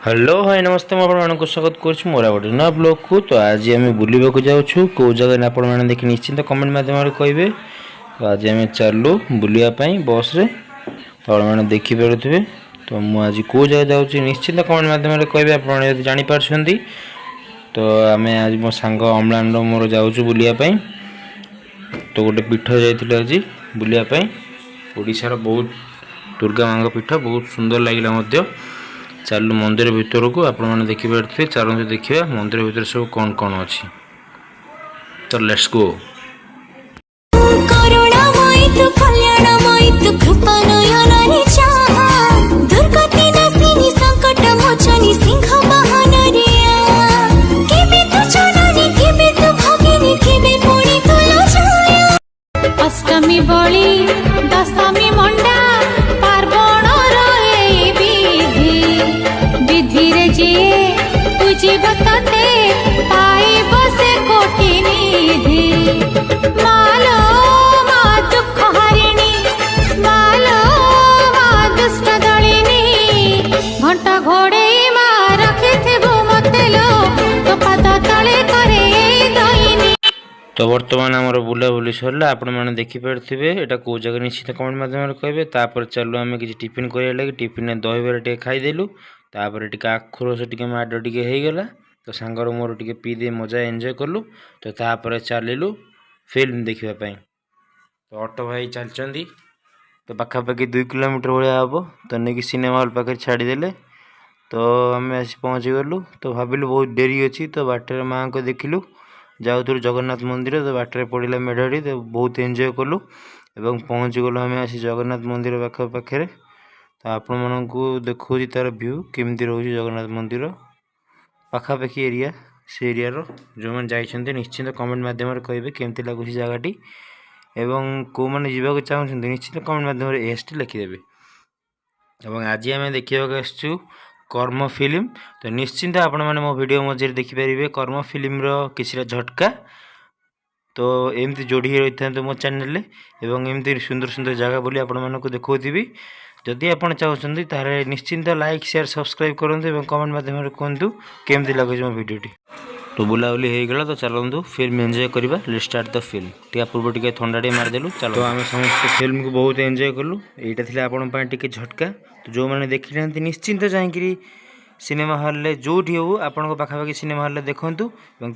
Hello hi नमस्ते मुझे स्वागत करुँ मोर गोटे नया ब्लॉग को। तो आज आम बुलवाक जाऊँ कौ जगह आप देखिए निश्चिंत कमेंट मध्यम कहे। तो आज आम चलू बुलायापाई बस रे तो आपने देखिपे। तो मुझे कौ जगह जाऊँगी निश्चिंत कमेंट मध्यम कहे आप जापार। तो आम आज मो सांग अम्लान मोर जाऊँ बुलायापाई। तो गोटे पीठ जाइए आज बुलायापाई ओडिशार बहुत दुर्गा माँ पीठ बहुत सुंदर लगे। चलू मंदिर भितर को आपण मैंने देखिपे। चलते देखिए मंदिर भितर सब कौन कौन अच्छी। तो लेट्स गो। अष्टमी बड़ी दशमी मंडा पार्वण विधि रे जी पूजिब ते पाइब से कोटि निधि। मालो मा दुख हरिणी मालो मा दुष्ट दलिनी घंटा घोड़े मा रखिथिबु मते लो तो पद तले करे दईनी। तो बर्तमान आमर बुलाबुली सरला आपण मैंने देखिपे। यहाँ कौ जगह निश्चित कमेंट मध्यम कहे। तापर चलू आम कि टिफिन कर लगे टिफिन दहीबर टे खाईदेलु। तापर टी आखुरस टे माड टे होगला। तो सांगर मोर टे पीदे मजा एंजॉय कलु। तो तापर चलू फिल्म देखापी। तो ऑटो भाई चलती तो पाखापाखि 2 किलोमीटर भाया हम। तो नहीं कि सिनेमा हॉल पाखे छाड़देले। तो आम आस पहुँची गलु। तो भाविलु बहुत डेरी अच्छी। तो बाटर माँ को देखिलु जाऊँ जगन्नाथ मंदिर। तो बाटर पड़ा मेढ़ी तो बहुत एंजॉय कलु एवं पहुँची गलु आम आसी जगन्नाथ मंदिर पाखे। तो आपण मानू देखा तार व्यू केमती रोचे जगन्नाथ मंदिर पाखापाखि एरिया से एरिया जो मैंने जाइए निश्चिंत कमेंट मध्यम कहे केमती लगुच जगहटी एवं कौ मैंने जावाक चाहते निश्चित कमेंट मध्यम एस लिखिदेवे। और आज आम देखा आसचु कर्म फिल्म। तो निश्चिंत आपण मैंने मो वीडियो मझे देखिपारे कर्म फिल्म किसी झटका। तो एमती जोड़ी रही था मो चैनल एवं एमती सुंदर सुंदर जगह बोली आपण मानक देखी। जदि आप चाहते तारे निश्चिंत लाइक शेयर सब्सक्राइब करूँ और कमेंट मध्यम कहतु केमती लगे मो वीडियोटी। तो बुलाबुली होगला। तो चलतु फिल्म एंजॉय करवा। Let's start the film. टिया पूर्व टे थंडा टे मारिदेलु। चलो तो आम समस्त फिल्म को बहुत एंजॉय कलु। यहाँ था आपण टे झटका। तो जो मैंने देखी ना निश्चिंत जाकि सिनेमा हॉल जो हो आपण पाखापाखि सिनेमा हॉल देखूँ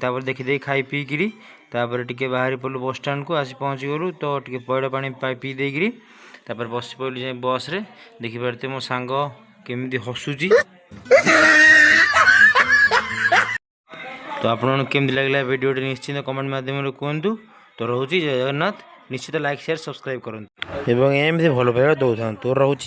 और देखीदे खाई पीकि टे बाहरी पड़ू बस स्टाण को आसी पहुँची गलु। तो टे पैड़ पा पी देकरी बस पड़ू जाए बस रे देखिपारे मो सांग केमती हसुची। तो आपन केमती लगला वीडियो निश्चित कमेंट मध्यम कहतु। तो रोचे जय जगन्नाथ निश्चित लाइक शेयर सब्सक्राइब करूँ एवं एमती भल पाइबा दौथा। तो रोचे।